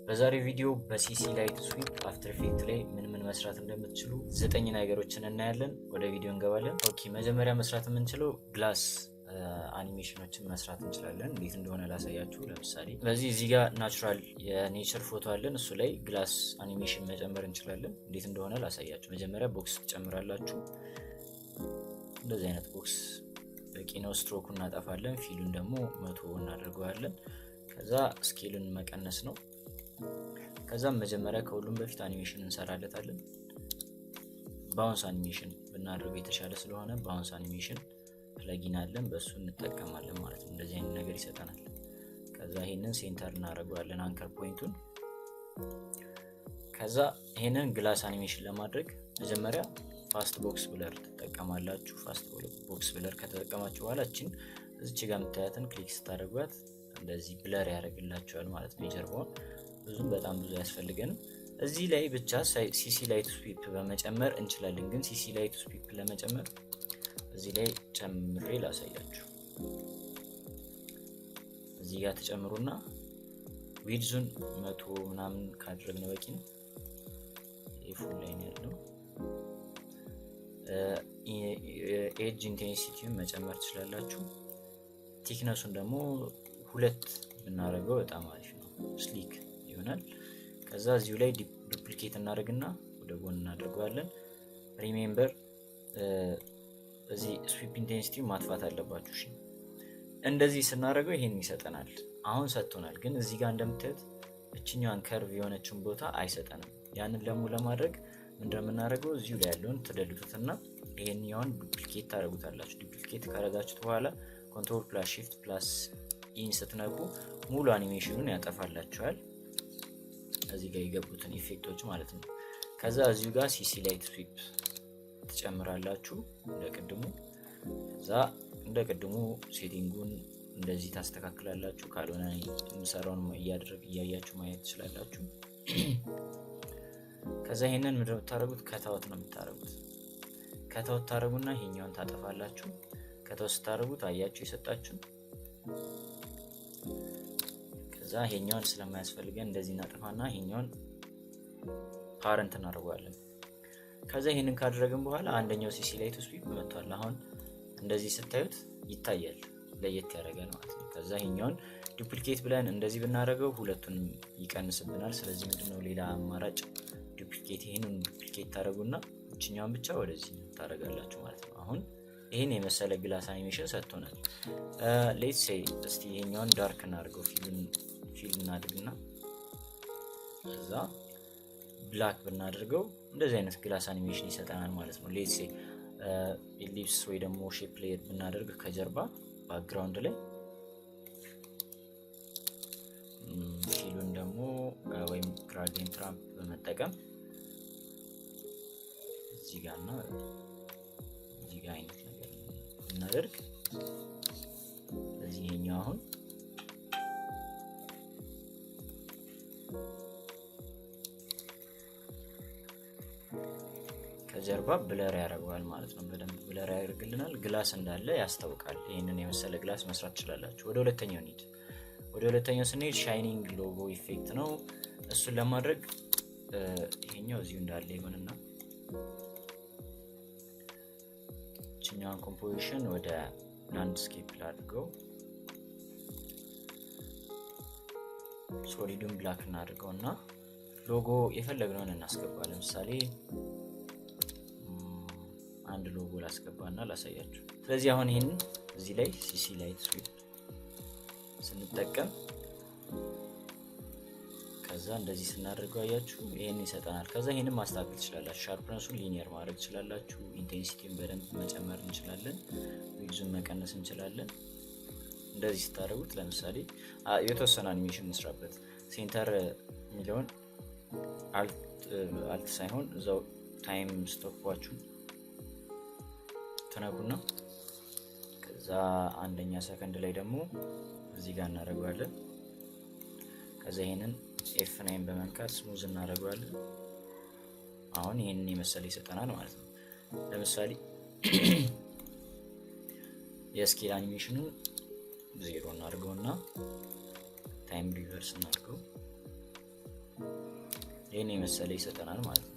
በዛሬው ቪዲዮ በሲሲ ላይት ስዊፕ አፍተር ኢፌክት ላይ ምን መስራት እንደምትችሉ 9 ነገሮችን እናያለን። ወደ ቪዲዮ እንገባለን። ኦኬ መጀመሪያ መስራት የምንችለው ግላስ አኒሜሽኖችን መስራት እንችላለን። እንዴት እንደሆነ ላሳያችሁ። ለምሳሌ በዚህ እዚህ ጋር ናቹራል የኔቸር ፎቶ አለን። እሱ ላይ ግላስ አኒሜሽን መጨመር እንችላለን። እንዴት እንደሆነ ላሳያችሁ። መጀመሪያ ቦክስ ትጨምራላችሁ። እንደዚህ አይነት ቦክስ በቂ ነው። ስትሮኩን እናጠፋለን። ፊሉን ደግሞ 100 እናደርገዋለን። ከዛ ስኬሉን መቀነስ ነው። ከዛም መጀመሪያ ከሁሉም በፊት አኒሜሽን እንሰራለታለን። ባውንስ አኒሜሽን ብናደርገው የተሻለ ስለሆነ ባውንስ አኒሜሽን ፕለጊን አለን፣ በሱ እንጠቀማለን ማለት ነው። እንደዚህ አይነት ነገር ይሰጠናል። ከዛ ይሄንን ሴንተር እናደርገዋለን አንከር ፖይንቱን። ከዛ ይሄንን ግላስ አኒሜሽን ለማድረግ መጀመሪያ ፋስት ቦክስ ብለር ትጠቀማላችሁ። ፋስት ቦክስ ብለር ከተጠቀማችሁ በኋላ እቺን እዚች ጋር የምታያትን ክሊክ ስታደርጓት እንደዚህ ብለር ያደርግላችኋል ማለት ነው። የጀርባውን በጣም ብዙ ያስፈልገንም። እዚህ ላይ ብቻ ሲሲ ላይት ስዊፕ በመጨመር እንችላለን። ግን ሲሲ ላይት ስዊፕ ለመጨመር እዚህ ላይ ጨምሬ ላሳያችሁ። እዚህ ጋር ተጨምሩና ዊድዙን 100 ምናምን ካደረግነው በቂ ነው። ፉል ላይ ነው ያለው። ኤጅ ኢንቴንሲቲውን መጨመር ትችላላችሁ። ቲክነሱን ደግሞ 2 ብናደርገው በጣም አሪፍ ነው፣ ስሊክ ይሆናል። ከዛ እዚሁ ላይ ዱፕሊኬት እናደርግና ወደ ጎን እናደርገዋለን። ሪሜምበር እዚህ ስዊፕ ኢንቴንሲቲ ማጥፋት አለባችሁ። እሺ እንደዚህ ስናደርገው ይሄን ይሰጠናል። አሁን ሰጥቶናል፣ ግን እዚህ ጋር እንደምታዩት እችኛዋን ከርቭ የሆነችን ቦታ አይሰጠንም። ያንን ደግሞ ለማድረግ እንደምናደርገው እዚሁ ላይ ያለውን ትደልቱትና ይሄንኛውን ዱፕሊኬት ታደርጉታላችሁ። ዱፕሊኬት ካደረጋችሁት በኋላ ኮንትሮል ፕላስ ሺፍት ፕላስ ኢን ስትነኩ ሙሉ አኒሜሽኑን ያጠፋላችኋል። እዚህ ጋር የገቡትን ኢፌክቶች ማለት ነው። ከዛ እዚሁ ጋር ሲሲ ላይት ስዊፕ ትጨምራላችሁ እንደቅድሙ። ከዛ እንደቅድሙ ሴቲንጉን እንደዚህ ታስተካክላላችሁ። ካልሆነ የምሰራውን እያያችሁ ማየት ትችላላችሁ። ከዛ ይሄንን ምንድን ነው የምታደርጉት? ከታውት ነው የምታደርጉት። ከታውት ታደርጉና ይሄኛውን ታጠፋላችሁ። ከታውት ስታደርጉት አያችሁ የሰጣችሁ። ከዛ ይሄኛውን ስለማያስፈልገን እንደዚህ እናጠፋና ይሄኛውን ፓረንት እናደርጋለን። ከዛ ይሄንን ካደረግን በኋላ አንደኛው ሲሲ ላይት ስዊፕ መጥቷል። አሁን እንደዚህ ስታዩት ይታያል፣ ለየት ያደርጋል ማለት ነው። ከዛ ይሄኛውን ዱፕሊኬት ብለን እንደዚህ ብናደርገው ሁለቱንም ይቀንስብናል። ስለዚህ ምንድነው ሌላ አማራጭ ዱፕሊኬት፣ ይሄንን ዱፕሊኬት ታደርጉና እችኛውን ብቻ ወደዚህ ታደርጋላችሁ ማለት ነው። አሁን ይሄን የመሰለ ግላስ አኒሜሽን ሰጥቶናል። ሌትስ ሴይ እስቲ ይሄኛውን ዳርክ እናድርገው፣ ፊል እናድርግና ከዛ ብላክ ብናደርገው እንደዚህ አይነት ግላስ አኒሜሽን ይሰጠናል ማለት ነው። ሌትስ ሴይ ኢሊፕስ ወይ ደግሞ ሼፕ ሌየር ብናደርግ ከጀርባ ባክግራውንድ ላይ ፊሉን ደግሞ ወይም ግራዲየንት ራምፕ በመጠቀም እዚህ ጋርና እዚህ ጋር አይነት ነገር እናደርግ። ስለዚህ ይሄኛው አሁን ከጀርባ ብለር ያደርገዋል ማለት ነው። በደንብ ብለር ያደርግልናል። ግላስ እንዳለ ያስታውቃል። ይሄንን የመሰለ ግላስ መስራት ትችላላችሁ። ወደ ሁለተኛው እንሂድ። ወደ ሁለተኛው ስንሄድ ሻይኒንግ ሎጎ ኢፌክት ነው። እሱን ለማድረግ ይሄኛው እዚሁ እንዳለ ይሆንና እችኛውን ኮምፖዚሽን ወደ ላንድስኬፕ ላድርገው። ሶሊዱን ብላክ እናድርገውና ሎጎ የፈለግነውን እናስገባ። ለምሳሌ አንድ ሎጎ ላስገባና ላሳያችሁ። ስለዚህ አሁን ይሄን እዚህ ላይ ሲሲ ላይት ስዊፕ ስንጠቀም ከዛ እንደዚህ ስናደርገው አያችሁ ይሄን ይሰጠናል። ከዛ ይሄንን ማስተካከል ትችላላችሁ። ሻርፕነሱን ሊኒየር ማድረግ ትችላላችሁ። ኢንቴንሲቲውን በደንብ መጨመር እንችላለን። ዊድዙን መቀነስ እንችላለን። እንደዚህ ስታደርጉት ለምሳሌ የተወሰነ አኒሜሽን እንስራበት። ሴንተር የሚለውን አልት ሳይሆን እዛው ታይም ስቶፓችሁን ተነኩና ከዛ አንደኛ ሰከንድ ላይ ደግሞ እዚህ ጋር እናደርጋለን። ከዛ ይሄንን F9 በመንካት ስሙዝ እናደርጋለን። አሁን ይሄንን የመሰለ ይሰጠናል ማለት ነው። ለምሳሌ የስኬል አኒሜሽኑን 0 እናድርገውና ታይም ሪቨርስ እናድርገው። ይሄን የመሰለ ይሰጠናል ማለት ነው።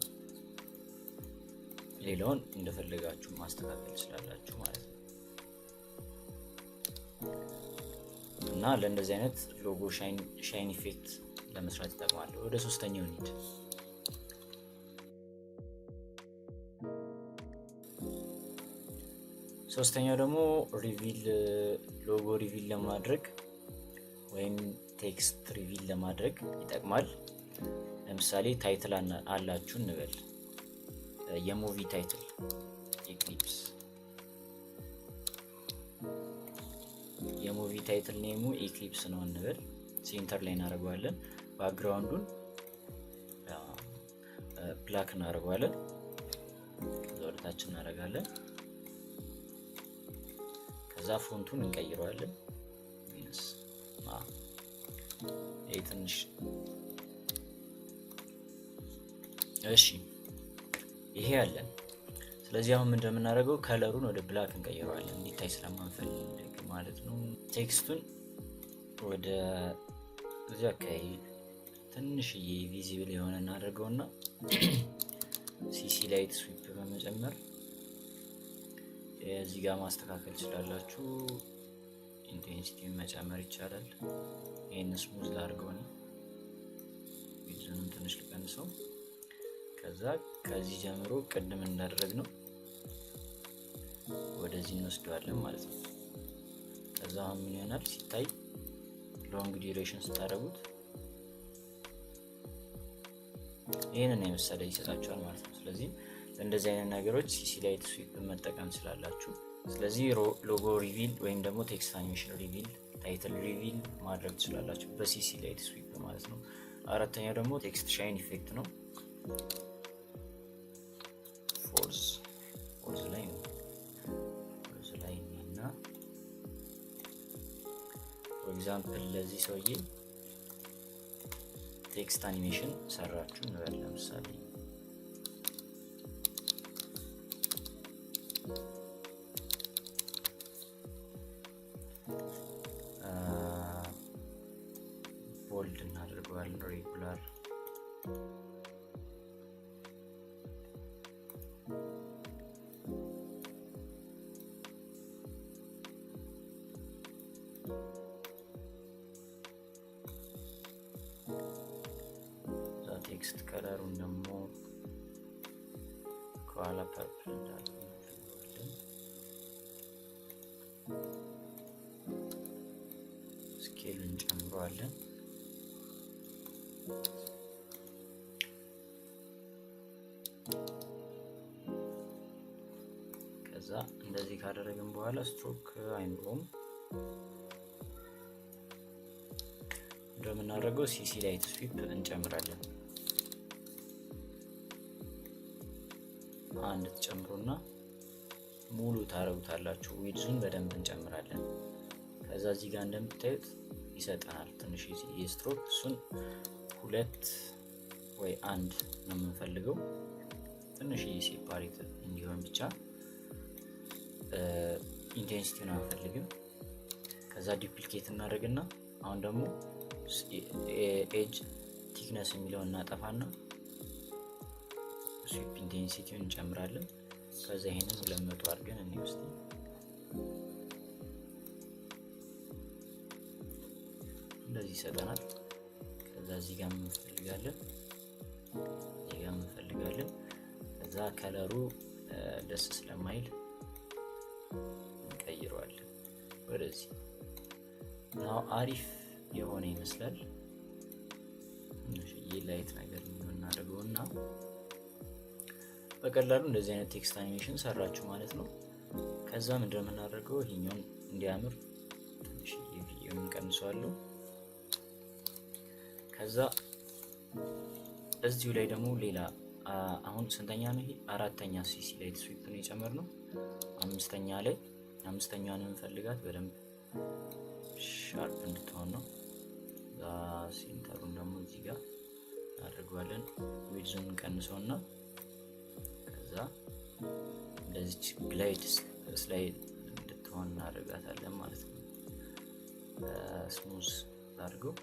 ሌላውን እንደፈለጋችሁ ማስተካከል ስላላችሁ ማለት ነው። እና ለእንደዚህ አይነት ሎጎ ሻይን ኢፌክት ለመስራት ይጠቅማል። ወደ ሶስተኛው እንሂድ። ሶስተኛው ደግሞ ሎጎ ሪቪል ለማድረግ ወይም ቴክስት ሪቪል ለማድረግ ይጠቅማል። ለምሳሌ ታይትል አላችሁ እንበል፣ የሙቪ ታይትል ኤክሊፕስ፣ የሙቪ ታይትል ኔሙ ኤክሊፕስ ነው እንበል። ሴንተር ላይ እናደርገዋለን። ባክግራውንዱን ብላክ እናደርገዋለን። ከዛ ወደታች እናደርጋለን። ከዛ ፎንቱን እንቀይረዋለን። ይሄ ትንሽ እሺ፣ ይሄ ያለን። ስለዚህ አሁን ምንድነው የምናደርገው? ከለሩን ወደ ብላክ እንቀይረዋለን፣ እንዲታይ ስለማንፈልግ ማለት ነው። ቴክስቱን ወደ እዚህ አካባቢ ትንሽዬ ቪዚብል የሆነ እናደርገውና ሲሲ ላይት ስዊፕ በመጨመር እዚህ ጋር ማስተካከል ትችላላችሁ። ኢንቴንሲቲውን መጨመር ይቻላል። ይሄን ስሙዝ ላድርገው ነው፣ ቪዲዮውን ትንሽ ልቀንሰው። ከዛ ከዚህ ጀምሮ ቅድም እንዳደረግነው ወደዚህ እንወስደዋለን ማለት ነው። ከዛ ምን ይሆናል ሲታይ ሎንግ ዲዩሬሽን ስታደርጉት ይሄንን የመሰለ ይሰጣችኋል ማለት ነው። ስለዚህ እንደዚህ አይነት ነገሮች ሲሲ ላይት ስዊፕ መጠቀም ስላላችሁ፣ ስለዚህ ሎጎ ሪቪል ወይም ደግሞ ቴክስት አኒሜሽን ሪቪል፣ ታይትል ሪቪል ማድረግ ትችላላችሁ በሲሲ ላይት ስዊፕ ማለት ነው። አራተኛው ደግሞ ቴክስት ሻይን ኢፌክት ነው። ፎርዝ ላይ እና ፎር ኤግዛምፕል ለዚህ ሰውዬ ቴክስት አኒሜሽን ሰራችሁ እንበል። ለምሳሌ ቦልድ እናደርገዋለን፣ ሬጉላር ቴክስት ከለሩን ደግሞ ከኋላ ፐርፕል እንዳደርገዋለን። ስኬሉን እንጨምረዋለን። ከዛ እንደዚህ ካደረግን በኋላ ስትሮክ አይኖረውም። እንደምናደርገው ሲሲ ላይት ስዊፕ እንጨምራለን። አንድ ተጨምሮና ሙሉ ታረጉታላችሁ። ዊድዙን በደንብ እንጨምራለን። ከዛ እዚህ ጋር እንደምታዩት ይሰጠናል ትንሽ የስትሮክ፣ እሱን 2 ወይ 1 ነው የምንፈልገው። ትንሽ ሴፓሬት እንዲሆን ብቻ፣ ኢንቴንሲቲውን አንፈልግም። ከዛ ዱፕሊኬት እናደርግና አሁን ደግሞ ኤጅ ቲክነስ የሚለውን እናጠፋና ስዊፕ ኢንቴንሲቲውን እንጨምራለን። ከዛ ይሄንን 200 አድርገን እንወስድ። እንደዚህ ይሰጠናል። ከዛ እዚህ ጋር እንፈልጋለን፣ ከዛ ከለሩ ደስ ስለማይል እንቀይረዋለን ወደዚህ። ናው አሪፍ የሆነ ይመስላል። ትንሽዬ ላይት ነገር እናደርገውና በቀላሉ እንደዚህ አይነት ቴክስት አኒሜሽን ሰራችሁ ማለት ነው። ከዛ ምንድነው የምናደርገው? ይሄኛውን እንዲያምር ትንሽዬ ቪዲዮ እንቀንሰዋለን። ከዛ እዚሁ ላይ ደግሞ ሌላ አሁን ስንተኛ ነው ይሄ? 4ኛ ሲሲ ላይት ስዊፕ ነው የጨመርነው። 5ኛዋን እንፈልጋት በደንብ ሻርፕ እንድትሆን ነው። ሴንተሩን ደግሞ እዚህ ጋር እናደርገዋለን። ዊድዙን እንቀንሰውና ከዛ እንደዚች ግላይድ ስላይድ እንድትሆን እናደርጋታለን ማለት ነው። ስሙዝ አድርገው።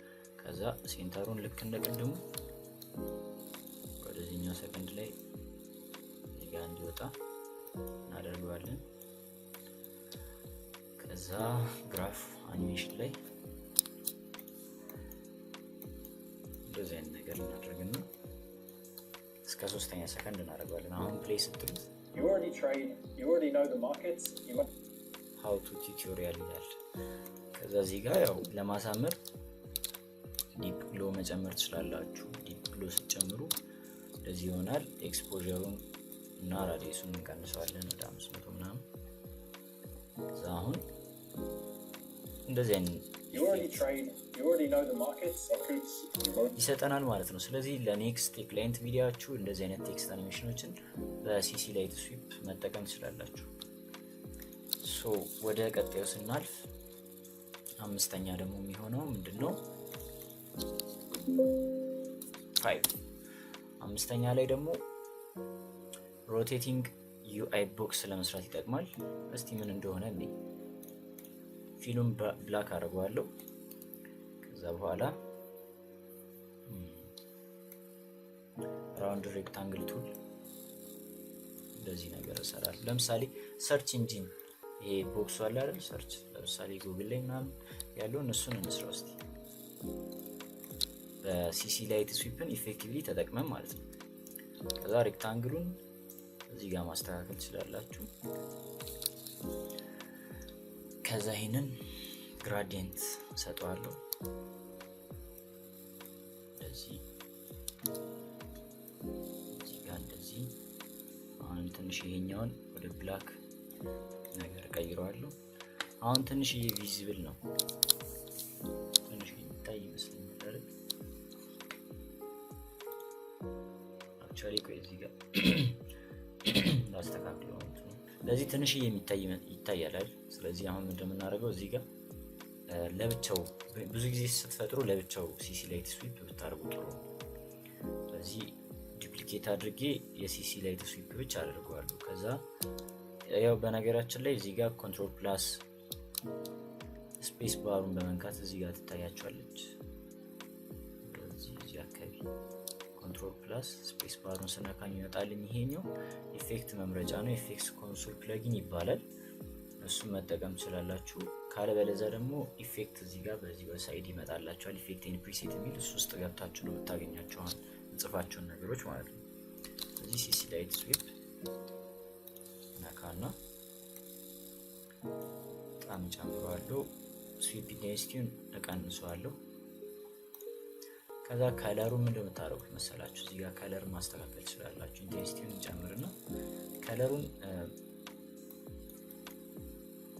ከዛ ሴንተሩን ልክ እንደቀደሙ ጋር እንዲወጣ እናደርገዋለን። ከዛ ግራፍ አኒሜሽን ላይ እንደዚህ አይነት ነገር እናደርግና እስከ 3ኛ ሰከንድ እናደርገዋለን። አሁን ፕሌይ ስትሉት how to tutorial ይላል። ከዛ እዚህ ጋር ያው ለማሳመር ዲፕ ግሎ መጨመር ትችላላችሁ። ዲፕ ግሎ ስትጨምሩ እንደዚህ ይሆናል። ኤክስፖዠሩን እና ራዲየሱን እንቀንሰዋለን ወደ 500 ምናምን። ከዛ አሁን እንደዚህ አይነት ይሰጠናል ማለት ነው። ስለዚህ ለኔክስት የክላይንት ቪዲዮአችሁ እንደዚህ አይነት ቴክስት አኒሜሽኖችን በሲሲ ላይት ስዊፕ መጠቀም ትችላላችሁ። ሶ ወደ ቀጣዩ ስናልፍ 5ኛ ደግሞ የሚሆነው ምንድነው? 5ኛ ላይ ደግሞ ሮቴቲንግ ዩአይ ቦክስ ለመስራት ይጠቅማል። እስቲ ምን እንደሆነ እኔ ፊልም ብላክ አድርገዋለሁ። ከዛ በኋላ ራውንድ ሬክታንግል ቱል እንደዚህ ነገር እሰራለሁ። ለምሳሌ ሰርች ኢንጂን ይሄ ቦክሱ አለ አይደል? ሰርች ለምሳሌ ጉግል ላይ ምናምን ያለው እነሱን እንስራው እስቲ በሲሲ ላይት ስዊፕን ኢፌክቲቭሊ ተጠቅመን ማለት ነው። ከዛ ሬክታንግሉን እዚህ ጋር ማስተካከል ትችላላችሁ። ከዛ ይሄንን ግራዲየንት ሰጠዋለሁ እንደዚህ ጋር እንደዚህ። አሁን ትንሽ ይሄኛውን ወደ ብላክ ነገር ቀይረዋለሁ። አሁን ትንሽ ቪዚብል ነው፣ ትንሽ ይታይ ይመስለኛል አይደል? አክቹአሊ ቆይ እዚህ ጋር ላስተካክለው ነው። ለዚህ ትንሽ ይታያል አይደል? ስለዚህ አሁን እንደምናደርገው እዚህ ጋር ለብቻው ብዙ ጊዜ ስትፈጥሩ ለብቻው ሲሲ ላይት ስዊፕ ብታደርጉ ጥሩ ነው። ስለዚህ ዱፕሊኬት አድርጌ የሲሲ ላይት ስዊፕ ብቻ አድርገዋለሁ። ከዛ ያው በነገራችን ላይ እዚህ ጋር ኮንትሮል ፕላስ ስፔስ ባሩን በመንካት እዚህ ጋር ትታያቸዋለች። እዚህ አካባቢ ኮንትሮል ፕላስ ስፔስ ባሩን ስነካኝ ይመጣልኝ። ይሄኛው ኢፌክት መምረጫ ነው። ኢፌክትስ ኮንሶል ፕለጊን ይባላል። እሱን መጠቀም ትችላላችሁ። ካለበለዚያ ደግሞ ኢፌክት እዚህ ጋር በዚህ በሳይድ ይመጣላችኋል። ኢፌክት ኤንድ ፕሪሴት የሚል እሱ ውስጥ ገብታችሁ ነው የምታገኛቸው እንጽፋቸውን ነገሮች ማለት ነው። እዚህ ሲሲ ላይት ስዊፕ ነካና በጣም ጨምሯለሁ። ስዊፕ ኢንቴንሲቲውን እቀንሰዋለሁ። ከዛ ከለሩን ምን እንደምታደርጉት መሰላችሁ? እዚህ ጋር ከለር ማስተካከል ትችላላችሁ። ኢንቴንሲቲውን እንጨምርና ከለሩን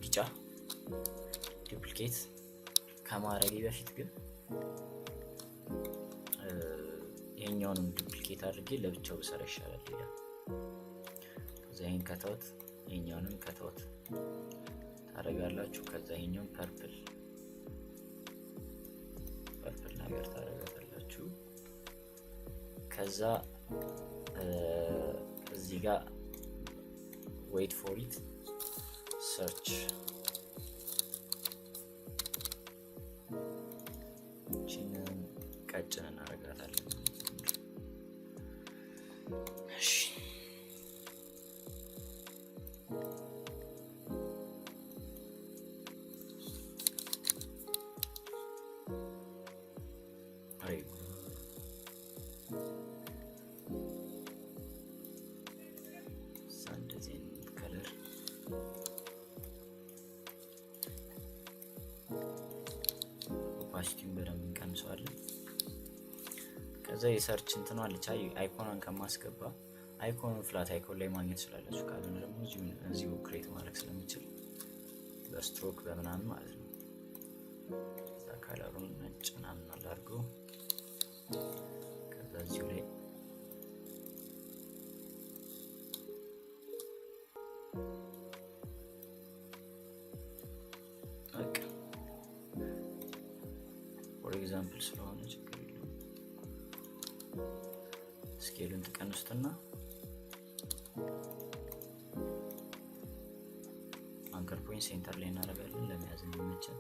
ቢጫ ዱፕሊኬት ከማድረጌ በፊት ግን ይሄኛውንም ዱፕሊኬት አድርጌ ለብቻው ብሰራ ይሻላል ይላል። ከዛ ይሄን ከተውት ይሄኛውንም ከተውት ታደርጋላችሁ። ከዛ ይሄኛውን ፐርፕል ነገር ታደርጋላችሁ። ከዛ እዚህ ጋር ዌይት ፎር ኢት ሰርች ቺንን ቀጭን እናደርጋታለን። እሺ ኦፓሲቲውን በደንብ እንቀንሰዋለን። ከዛ የሰርች እንትኗ አለች አይኮኗን ከማስገባ አይኮኑን ፍላት አይኮን ላይ ማግኘት ትችላላችሁ። ካልሆነ ደግሞ እዚሁ ክሬት ማድረግ ስለሚችል በስትሮክ በምናምን ማለት ነው። ከዛ ከለሩን ነጭ ምናምን አላርገው። ከዛ እዚሁ ላይ ኤግዛምፕል ስለሆነ ችግር የለውም። ስኬሉን ትቀንሱትና አንከር ፖይንት ሴንተር ላይ እናደርጋለን ለመያዝ እንዲመቸን።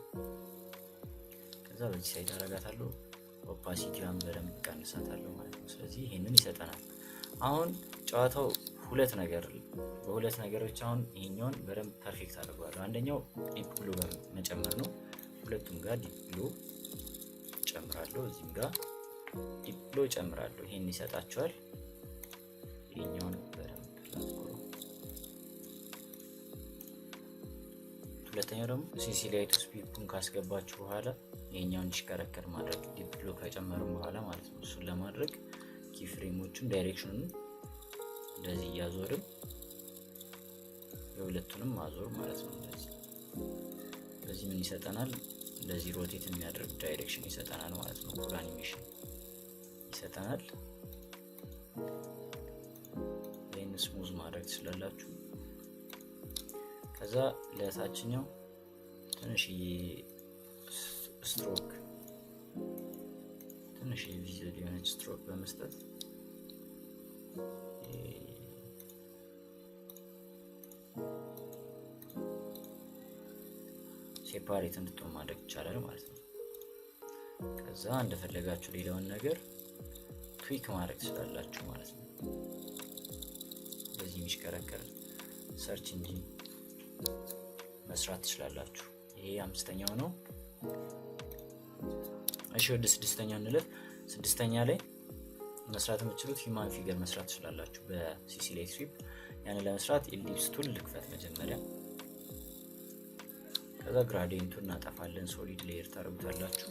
ከዛ በዚህ ሳይድ አደርጋታለሁ። ኦፓሲቲዋን በደንብ ቀንሳታለሁ ማለት ነው። ስለዚህ ይሄንን ይሰጠናል። አሁን ጨዋታው በሁለት ነገሮች አሁን ይሄኛውን በደንብ ፐርፌክት አድርጓለሁ። አንደኛው ዲፕ ግሎ መጨመር ነው። ሁለቱም ጋር ዲፕ ግሎ ጨምራለሁ፣ እዚህም ጋር ዲፕ ግሎ ጨምራለሁ። ይሄን ይሰጣቸዋል። ይሄኛውን በደንብ ላድርገው። ሁለተኛው ደግሞ ሲሲላይቱ ስፒፑን ካስገባችሁ በኋላ ይሄኛውን እንዲሽከረከር ማድረግ ዲፕ ግሎ ከጨመርን በኋላ ማለት ነው። እሱን ለማድረግ ኪ ፍሬሞቹን ዳይሬክሽኑን እንደዚህ እያዞርን የሁለቱንም ማዞር ማለት ነው። እንደዚህ ምን ይሰጠናል? እንደዚህ ሮቴት የሚያደርግ ዳይሬክሽን ይሰጠናል ማለት ነው። ኩል አኒሜሽን ይሰጠናል። ይህን ስሙዝ ማድረግ ትችላላችሁ። ከዛ ለታችኛው ትንሽዬ ስትሮክ ትንሽዬ ቪዚብል የሆነች ስትሮክ በመስጠት ሴፓሬት እንድትሆን ማድረግ ይቻላል ማለት ነው። ከዛ እንደፈለጋችሁ ሌላውን ነገር ትዊክ ማድረግ ትችላላችሁ ማለት ነው። በዚህ የሚሽከረከር ሰርች ኢንጂን መስራት ትችላላችሁ። ይሄ 5ኛው ነው። እሺ ወደ 6ኛ እንለፍ። 6ኛ ላይ መስራት የምትችሉት ሂውማን ፊገር መስራት ትችላላችሁ በሲሲላይት ስዊፕ። ያን ለመስራት ኤሊፕስ ቱል ልክፈት መጀመሪያ። ከዛ ግራዲየንቱን እናጠፋለን። ሶሊድ ሌየር ታረጉታላችሁ፣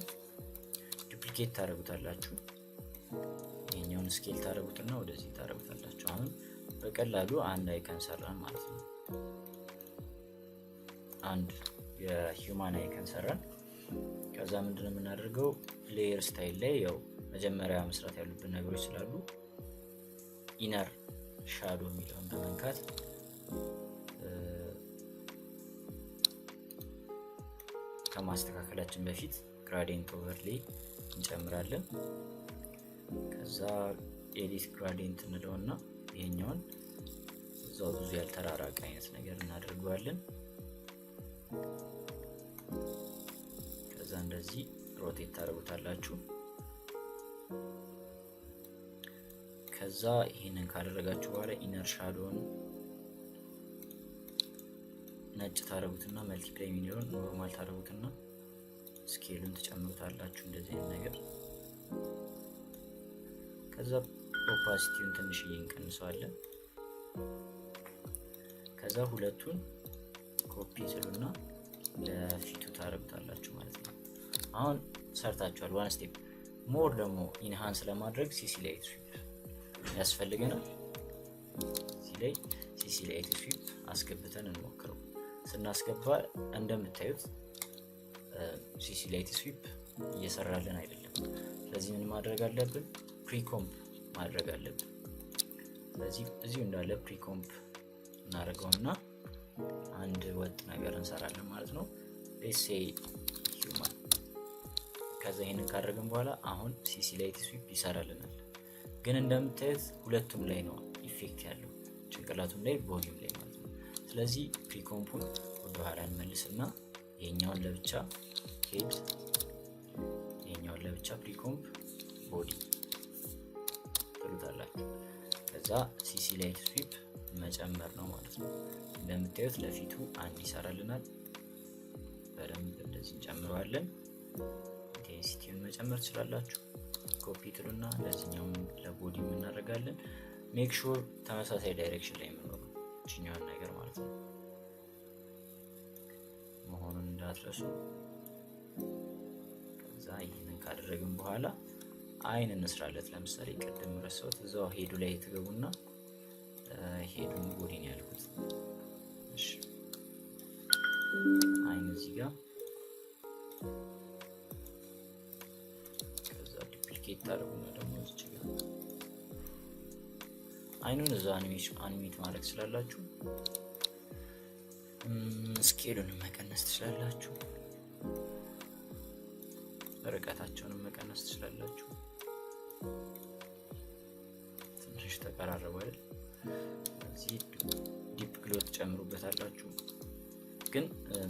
ዱፕሊኬት ታረጉታላችሁ። ይሄኛውን ስኬል ታረጉትና ወደዚህ ታረጉታላችሁ። አሁን በቀላሉ አንድ አይከን ሰራን ማለት ነው። አንድ የሂውማን አይከን ሰራን። ከዛ ምንድነው የምናደርገው? ሌየር ስታይል ላይ ያው መጀመሪያ መስራት ያሉብን ነገሮች ስላሉ ኢነር ሻዶ የሚለውን በመንካት ከማስተካከላችን በፊት ግራዲየንት ኦቨርሌይ እንጨምራለን። ከዛ ኤዲት ግራዲየንት እንለውና ይሄኛውን እዛው ብዙ ያልተራራቀ አይነት ነገር እናደርገዋለን። ከዛ እንደዚህ ሮቴት ታደርጉታላችሁ። ከዛ ይሄንን ካደረጋችሁ በኋላ ኢነር ሻዶውን ነጭ ታደርጉትና መልቲፕላይ ሚሊዮን ኖርማል ታደርጉትና ስኬሉን ትጨምሩታላችሁ እንደዚህ አይነት ነገር። ከዛ ኦፓሲቲውን ትንሽዬ እንቀንሰዋለን። ከዛ ሁለቱን ኮፒ ትሉና ለፊቱ ታደርጉታላችሁ ማለት ነው። አሁን ሰርታችኋል። ዋን ስቴፕ ሞር ደግሞ ኢንሃንስ ለማድረግ ሲሲላይት ስዊፕ ያስፈልገናል። ሲሲላይት ስዊፕ አስገብተን እንሞክረው። ስናስገባ እንደምታዩት ሲሲላይት ስዊፕ እየሰራልን አይደለም። ስለዚህ ምን ማድረግ አለብን? ፕሪኮምፕ ማድረግ አለብን። ስለዚህ እዚሁ እንዳለ ፕሪኮምፕ እናደርገውና አንድ ወጥ ነገር እንሰራለን ማለት ነው። ሌትስ ሴይ ሂውማን። ከዛ ይሄንን ካደረግን በኋላ አሁን ሲሲላይት ስዊፕ ይሰራልናል። ግን እንደምታዩት ሁለቱም ላይ ነው ኢፌክት ያለው፣ ጭንቅላቱም ላይ ቦዲም ላይ ማለት ነው። ስለዚህ ፕሪኮምፑን ወደ ኋላ እንመልስና ይሄኛውን ለብቻ ሄድ፣ ይሄኛውን ለብቻ ፕሪኮምፕ ቦዲ ትሉታላችሁ። ከዛ ሲሲላይት ስዊፕ መጨመር ነው ማለት ነው። እንደምታዩት ለፊቱ አንድ ይሰራልናል። በደንብ እንደዚህ እንጨምረዋለን። ኢንቴንሲቲውን መጨመር ትችላላችሁ። ኮፒ ትሉና ለዚህኛው ለቦዲ እናደርጋለን። ሜክ ሹር ተመሳሳይ ዳይሬክሽን ላይ የምንኖር እችኛውን ነገር ማለት ነው መሆኑን እንዳትረሱ። ከዛ ይህንን ካደረግን በኋላ አይን እንስራለት። ለምሳሌ ቅድም ረሳሁት፣ እዛው ሄዱ ላይ ትገቡና ሄዱን ቦዲ ነው ያልኩት። እሺ አይን እዚህ ጋር ዱፕሊኬት ታደርጉና ደግሞ እዚህ ጋር አይኑን እዛ አኒሜት ማድረግ ትችላላችሁ። ስኬሉን መቀነስ ትችላላችሁ። ርቀታቸውንም መቀነስ ትችላላችሁ። ትንሽ ተቀራረቡ አይደል? እዚህ ዲፕ ግሎ ትጨምሩበታላችሁ። ግን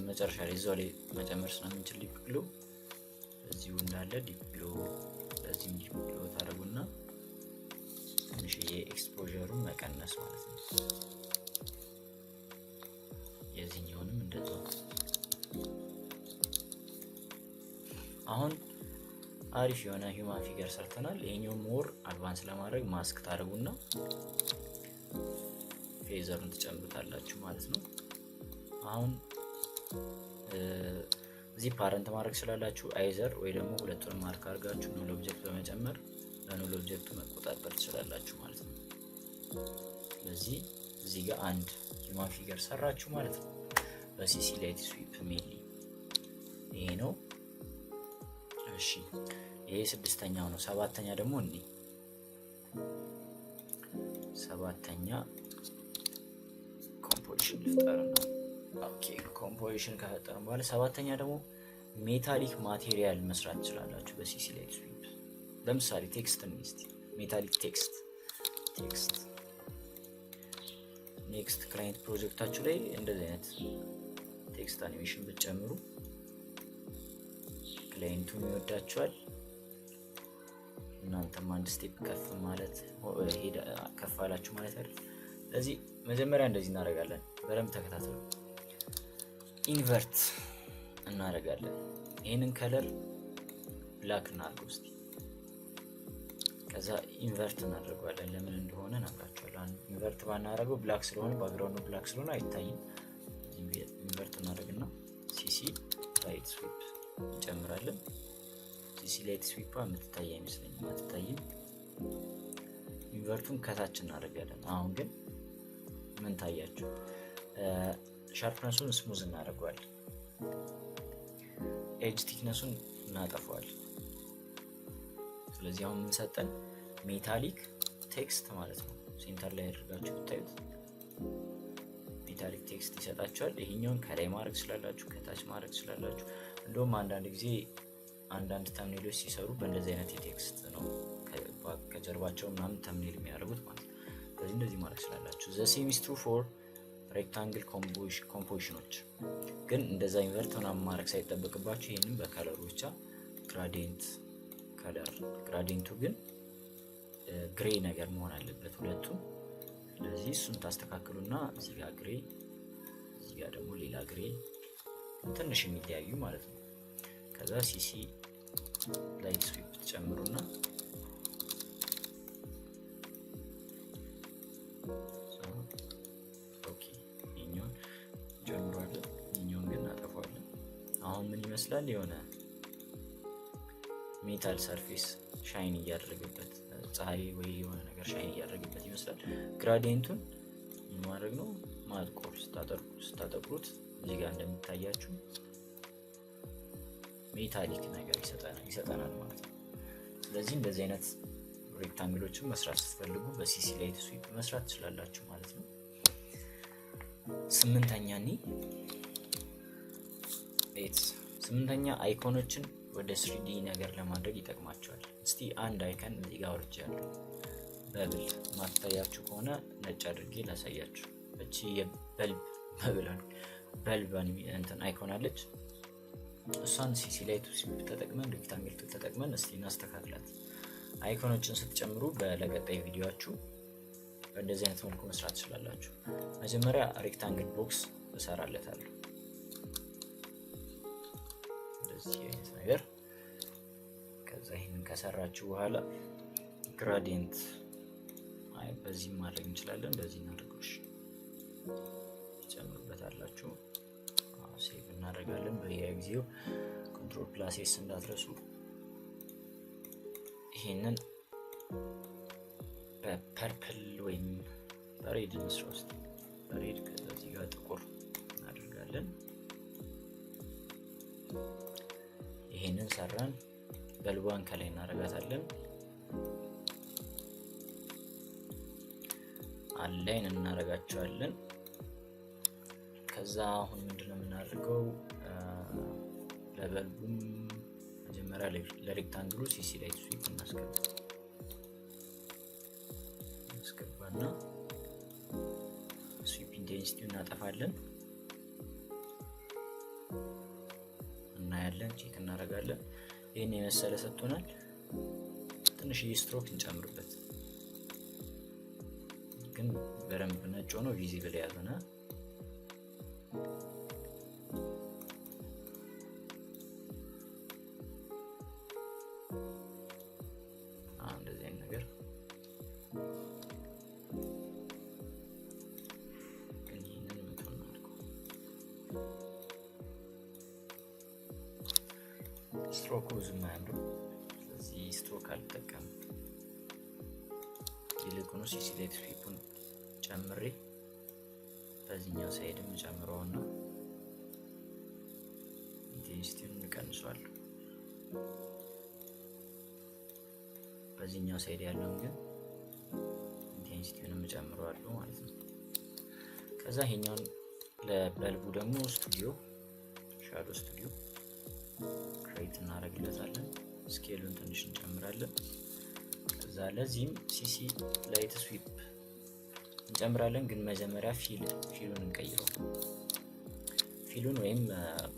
መጨረሻ ላይ እዛው ላይ መጨመር ስለምንችል ዲፕ ግሎ እዚሁ እንዳለ ዲፕ ግሎ ለዚህም ዲፕ ግሎ ታደርጉና ትንሽዬ ኤክስፖዠሩን መቀነስ ማለት ነው። የዚህኛውንም እንደዛው። አሁን አሪፍ የሆነ ሂውማን ፊገር ሰርተናል። ይሄኛው ሞር አድቫንስ ለማድረግ ማስክ ታደርጉና ፌዘሩን ትጨምሩታላችሁ ማለት ነው። አሁን እዚህ ፓረንት ማድረግ ስላላችሁ አይዘር ወይ ደግሞ ሁለቱንም ማርክ አድርጋችሁ ኑል ኦብጀክት በመጨመር ለኑል ኦብጀክቱ መቆጣጠር ትችላላችሁ ማለት ነው። ስለዚህ እዚህ ጋር አንድ ሂውማን ፊገር ሰራችሁ ማለት ነው በሲሲ ላይት ስዊፕ ሜንሊ ይሄ ነው። እሺ ይሄ ስድስተኛው ነው። ሰባተኛ ደግሞ እንዲህ ሰባተኛ ኮምፖዚሽን ልፍጠር ነው። ኦኬ ኮምፖዚሽን ከፈጠርን በኋላ ሰባተኛ ደግሞ ሜታሊክ ማቴሪያል መስራት ትችላላችሁ በሲሲ ላይት ስዊፕ። ለምሳሌ ቴክስት እንስቲ ሜታሊክ ቴክስት ኔክስት ክላይንት ፕሮጀክታችሁ ላይ እንደዚህ አይነት ቴክስት አኒሜሽን ብትጨምሩ ክላይንቱም ይወዳችኋል፣ እናንተም አንድ ስቴፕ ከፍ አላችሁ ማለት አይደል። ስለዚህ መጀመሪያ እንደዚህ እናደርጋለን። በደንብ ተከታተሉ። ኢንቨርት እናደርጋለን። ይህንን ከለር ብላክ እናድርገው እስቲ። ከዛ ኢንቨርት እናደርገዋለን። ለምን እንደሆነ ነግራችኋለሁ። ኢንቨርት ባናደርገው ብላክ ስለሆነ ባክግራውንዱ ብላክ ስለሆነ አይታይም። ኢንቨርት እናደርግና ሲሲ ላይት ስዊፕ እንጨምራለን። ሲሲ ላይት ስዊፕ የምትታይ አይመስለኝም፣ አትታይም። ኢንቨርቱን ከታች እናደርጋለን። አሁን ግን ምን ታያችሁ? ሻርፕነሱን ስሙዝ እናደርገዋለን። ኤጅ ቲክነሱን እናጠፋዋለን። ስለዚህ አሁን የምንሰጠን ሜታሊክ ቴክስት ማለት ነው። ሴንተር ላይ አድርጋችሁ ብታዩት ሜታሊክ ቴክስት ይሰጣችኋል። ይሄኛውን ከላይ ማድረግ ስላላችሁ ከታች ማድረግ ስላላችሁ፣ እንደውም አንዳንድ ጊዜ አንዳንድ ተምኔሎች ሲሰሩ በእንደዚህ አይነት የቴክስት ነው ከጀርባቸው ምናምን ተምኔል የሚያደርጉት ማለት ነው። ስለዚህ እንደዚህ ማድረግ ስላላችሁ ዘ ሴም ኢዝ ትሩ ፎር ሬክታንግል ኮምፖዚሽኖች። ግን እንደዛ ኢንቨርት ምናምን ማድረግ ሳይጠበቅባችሁ ይህንን በከለሩ ብቻ ግራዲየንት ከለር፣ ግራዲየንቱ ግን ግሬ ነገር መሆን አለበት ሁለቱም። ስለዚህ እሱን ታስተካክሉና እዚህ ጋር ግሬ፣ እዚህ ጋር ደግሞ ሌላ ግሬ ትንሽ የሚለያዩ ማለት ነው። ከዛ ሲሲ ላይት ስዊፕ ትጨምሩና ይሄኛውን ጨምሯለን፣ ይሄኛውን ግን እናጠፋዋለን። አሁን ምን ይመስላል? የሆነ ሜታል ሰርፌስ ሻይን እያደረገበት ፀሐይ ወይ የሆነ ነገር ሻይን እያደረገበት ይመስላል። ግራዲየንቱን ማድረግ ነው ማጥቆር ስታጠቁሩት እዚህ ጋር እንደሚታያችሁ ሜታሊክ ነገር ይሰጠናል ማለት ነው። ስለዚህ እንደዚህ አይነት ሬክታንግሎችን መስራት ስትፈልጉ በሲሲ ላይት ስዊፕ መስራት ትችላላችሁ ማለት ነው። ስምንተኛ አይኮኖችን ወደ 3D ነገር ለማድረግ ይጠቅማቸዋል። እስቲ አንድ አይከን እዚህ ጋር አውርጃለሁ። በብል ማታያችሁ ከሆነ ነጭ አድርጌ ላሳያችሁ። እቺ በልብ እንትን አይኮን አለች። እሷን ሲሲ ላይት ስዊፕ ተጠቅመን ሬክታንግል ተጠቅመን እስቲ እናስተካክላት። አይኮኖችን ስትጨምሩ ለቀጣይ ቪዲዮአችሁ በእንደዚህ አይነት መልኩ መስራት ትችላላችሁ። መጀመሪያ ሬክታንግል ቦክስ እሰራለታለሁ። እንደዚህ አይነት ነገር። ከዛ ይሄንን ከሰራችሁ በኋላ ግራዲየንት በዚህ ማድረግ እንችላለን። በዚህ እናደርገውሽ ጨምሩበታላችሁ። ሴቭ እናደርጋለን። በየጊዜው ኮንትሮል ፕላስ ኤስ እንዳትረሱ። ይሄንን በፐርፕል ወይም በሬድ እንስራ ውስጥ በሬድ ከዚህ ጋር ጥቁር እናደርጋለን። ይሄንን ሰራን። በልቧን ከላይ እናደርጋታለን። አላይን እናደርጋቸዋለን። ከዛ አሁን ምንድነው የምናደርገው? ለበልቡም መጀመሪያ ለሬክታንግሉ ሲሲ ላይት ስዊፕ እናስገባና ስዊፕ ኢንቴንሲቲውን እናጠፋለን። እናያለን፣ ቼክ እናደርጋለን። ይህን የመሰለ ሰጥቶናል። ትንሽዬ ስትሮክ እንጨምርበት። ግን በደንብ ነጭ ሆኖ ቪዚብል ያልሆነ እንደዚህ አይነት ነገር ግን ይህንን ምትሆን አድርገው ስትሮኩ ብዙም አያምርም። ስለዚህ ስትሮክ አልጠቀምም። ይልቁኑ ሲሲ ላይት ስዊፑን ጨምሬ በዚህኛው ሳይድም ጨምረውና ኢንቴንሲቲውን እንቀንሷለሁ። በዚህኛው ሳይድ ያለውን ግን ኢንቴንሲቲውንም ጨምረዋለሁ ማለት ነው። ከዛ ይሄኛውን ለበልቡ ደግሞ ስቱዲዮ ሻዶ ስቱዲዮ ክሬት እናደርግለታለን። ስኬሉን ትንሽ እንጨምራለን። ከዛ ለዚህም ሲሲ ላይት ስዊፕ እንጨምራለን። ግን መጀመሪያ ፊሉን እንቀይረው። ፊሉን ወይም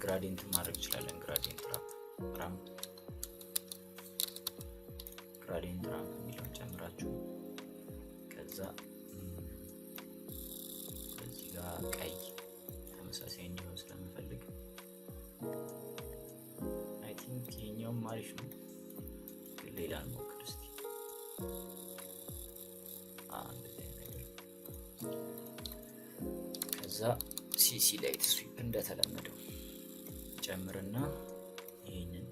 ግራዲየንት ማድረግ እንችላለን። ግራዲየንት ራምፕ የሚለውን ጨምራችሁ ከዛ እዚህ ጋር ቀይ ተመሳሳይ እንዲሆን ስለምፈልግ አይ ቲንክ ይሄኛውም አሪፍ ነው። ግን ሌላ እንሞክር እስቲ። ከዛ ሲሲ ላይት ስዊፕ እንደተለመደው ጨምርና ይሄንን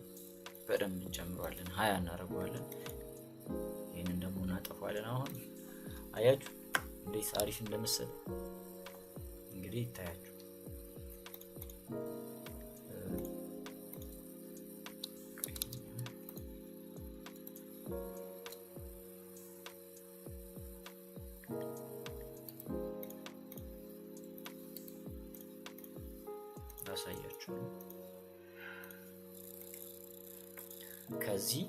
በደንብ እንጨምረዋለን። 20 እናደርገዋለን። ይሄንን ደግሞ እናጠፋለን። አሁን አያችሁ እንዴት አሪፍ እንደመሰለ እንግዲህ ይታያችሁ። ላሳያችሁ ነው። ከዚህ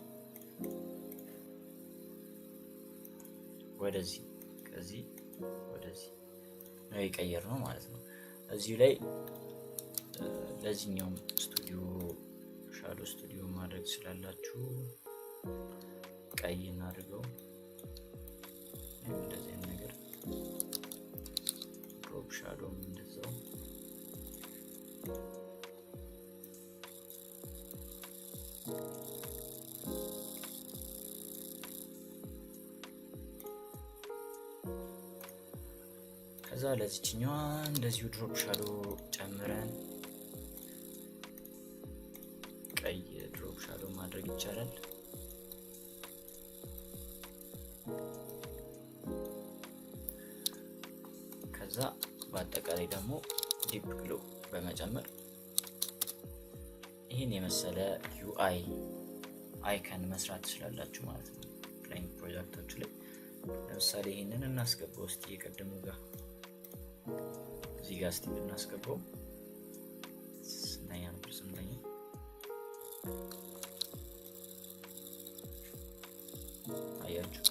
ወደዚህ ከዚህ ወደዚህ ነው የቀየር ነው ማለት ነው። እዚሁ ላይ ለዚህኛው ስቱዲዮ ሻዶ ስቱዲዮ ማድረግ ስላላችሁ ቀይ እናድርገው። እንደዚህ አይነት ነገር ድሮፕ ሻዶም እንደዛው ከዛ ለዚህኛዋ እንደዚሁ ድሮፕ ሻዶ ጨምረን ቀይ ድሮፕ ሻዶ ማድረግ ይቻላል። ከዛ በአጠቃላይ ደግሞ ዲፕ ግሎ በመጨመር ይህን የመሰለ ዩአይ አይከን መስራት ትችላላችሁ ማለት ነው። ፍላይንግ ፕሮጀክቶች ላይ ለምሳሌ ይህንን እናስገባው እስቲ የቀደሙ ጋር እዚህ ጋር እስቲ እናስገባው። ስንተኛ ነበር? ስንተኛ? አያችሁ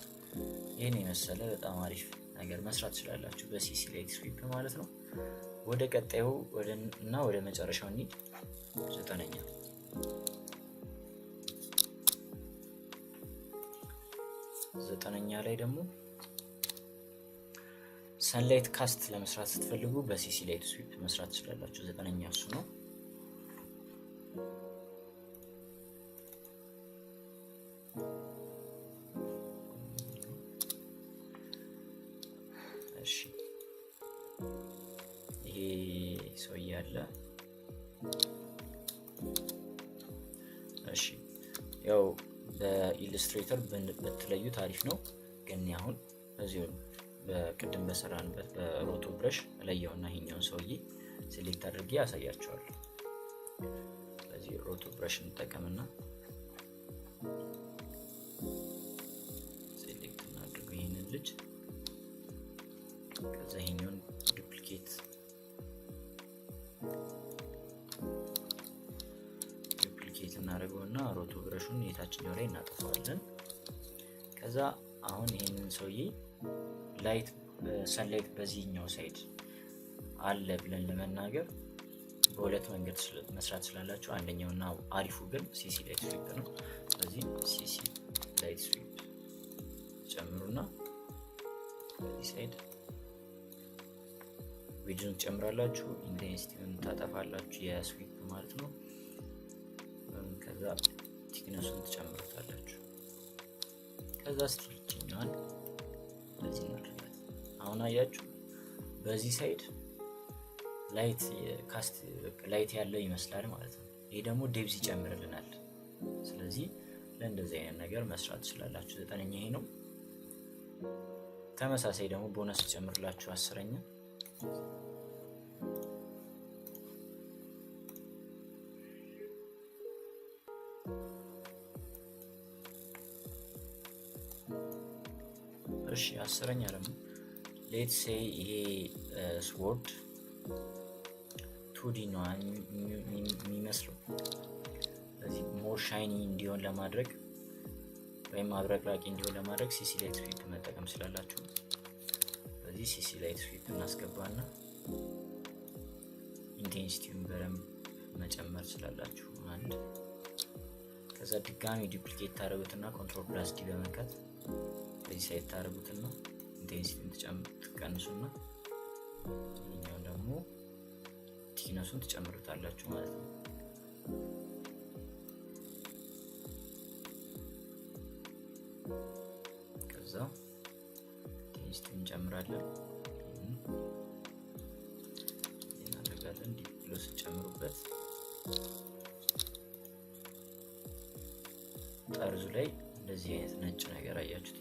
ይህን የመሰለ በጣም አሪፍ ነገር መስራት ትችላላችሁ በሲሲ ላይት ስዊፕ ማለት ነው። ወደ ቀጣዩ ወደ መጨረሻው እንሂድ። ዘጠነኛ ላይ ደግሞ ሰንላይት ካስት ለመስራት ስትፈልጉ በሲሲ ላይት ስዊፕ መስራት ትችላላችሁ። ዘጠነኛ እሱ ነው። እሺ ይሄ ሰው ያለ እሺ ያው በኢሉስትሬተር ብትለዩ ታሪፍ ነው። ግን አሁን እዚሁ በቅድም በሰራንበት በሮቶ ብረሽ ለየውና ይሄኛውን ሰውዬ ሴሌክት አድርጌ ያሳያቸዋለሁ። ስለዚህ ሮቶ ብረሽ እንጠቀምና ሴሌክት እናድርግ ይሄንን ልጅ። ከዛ ይሄኛውን ዱፕሊኬት እናደርገውና ሮቶ ብረሹን የታችኛው ላይ እናጠፋዋለን። ከዛ አሁን ይሄንን ሰውዬ ላይት ሰንላይት በዚህኛው ሳይድ አለ ብለን ለመናገር በሁለት መንገድ መስራት ስላላችሁ፣ አንደኛውና አሪፉ ግን ሲሲ ላይት ስዊፕ ነው። ስለዚህ ሲሲ ላይት ስዊፕ ጨምሩና በዚህ ሳይድ ዊድዙን ትጨምራላችሁ፣ ኢንቴንሲቲውን ታጠፋላችሁ የስዊፕ ማለት ነው። ከዛ ቲክነሱን ትጨምሩታላችሁ። ከዛ ስቲችኛዋን በዚህ እናደርጋለን። አሁን አያችሁ በዚህ ሳይድ ላይት ያለው ይመስላል ማለት ነው። ይሄ ደግሞ ዴፕዝ ይጨምርልናል። ስለዚህ ለእንደዚህ አይነት ነገር መስራት ትችላላችሁ። 9ኛ ይሄ ነው። ተመሳሳይ ደግሞ ቦነስ ትጨምርላችሁ 10ኛ። እሺ 10ኛ ደግሞ ሌትስ ሴይ ይሄ ስዎርድ 2D ነው የሚመስለው። ስለዚህ ሞር ሻይኒ እንዲሆን ለማድረግ ወይም አብረቅራቂ እንዲሆን ለማድረግ ሲሲ ላይት ስዊፕ መጠቀም ስላላችሁ በዚህ ሲሲ ላይት ስዊፕ እናስገባና ኢንቴንሲቲውን በደንብ መጨመር ስላላችሁ አንድ። ከዛ ድጋሚ ዱፕሊኬት ታደርጉትና ኮንትሮል ፕላስ ዲ በመንካት በዚህ ሳይድ ታደርጉትና ኢንቴንሲቲውን ትቀንሱና ይሄኛው ደግሞ ቲክነሱን ትጨምሩታላችሁ ማለት ነው። ከዛ ኢንቴንሲቲውን እንጨምራለን እናደርጋለን። ዲፕ ብሎ ስጨምሩበት ጠርዙ ላይ እንደዚህ አይነት ነጭ ነገር አያችሁት?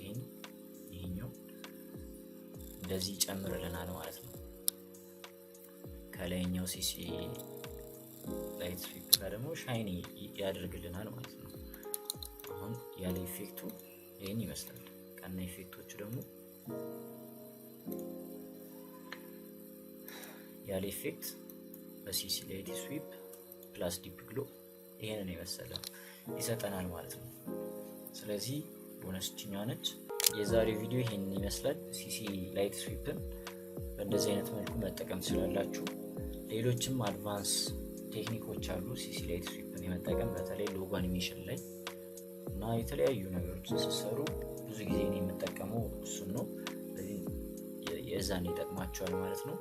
ይሄኛው እንደዚህ ይጨምርልናል ማለት ነው። ከላይኛው ሲሲ ላይት ስዊፕ ጋር ደግሞ ሻይኒ ያደርግልናል ማለት ነው። አሁን ያለ ኢፌክቱ ይሄን ይመስላል። ከነ ኢፌክቶቹ ደግሞ ያለ ኢፌክት በሲሲ ላይት ስዊፕ ፕላስ ዲፕ ግሎ ይሄንን የመሰለ ይሰጠናል ማለት ነው። ስለዚህ ቦነስችኛዋ ነች። የዛሬው ቪዲዮ ይሄንን ይመስላል። ሲሲ ላይት ስዊፕን በእንደዚህ አይነት መልኩ መጠቀም ትችላላችሁ። ሌሎችም አድቫንስ ቴክኒኮች አሉ ሲሲ ላይት ስዊፕን የመጠቀም በተለይ ሎጎ አኒሜሽን ላይ እና የተለያዩ ነገሮችን ስትሰሩ ብዙ ጊዜ ነው የምጠቀመው እሱን ነው። ስለዚህ የዛን ይጠቅማችኋል ማለት ነው።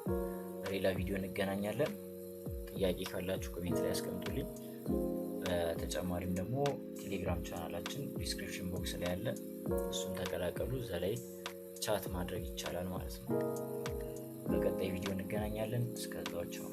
በሌላ ቪዲዮ እንገናኛለን። ጥያቄ ካላችሁ ኮሜንት ላይ አስቀምጡልኝ። በተጨማሪም ደግሞ ቴሌግራም ቻናላችን ዲስክሪፕሽን ቦክስ ላይ አለ። እሱን ተቀላቀሉ። እዛ ላይ ቻት ማድረግ ይቻላል ማለት ነው። በቀጣይ ቪዲዮ እንገናኛለን። እስከዛው ቻው።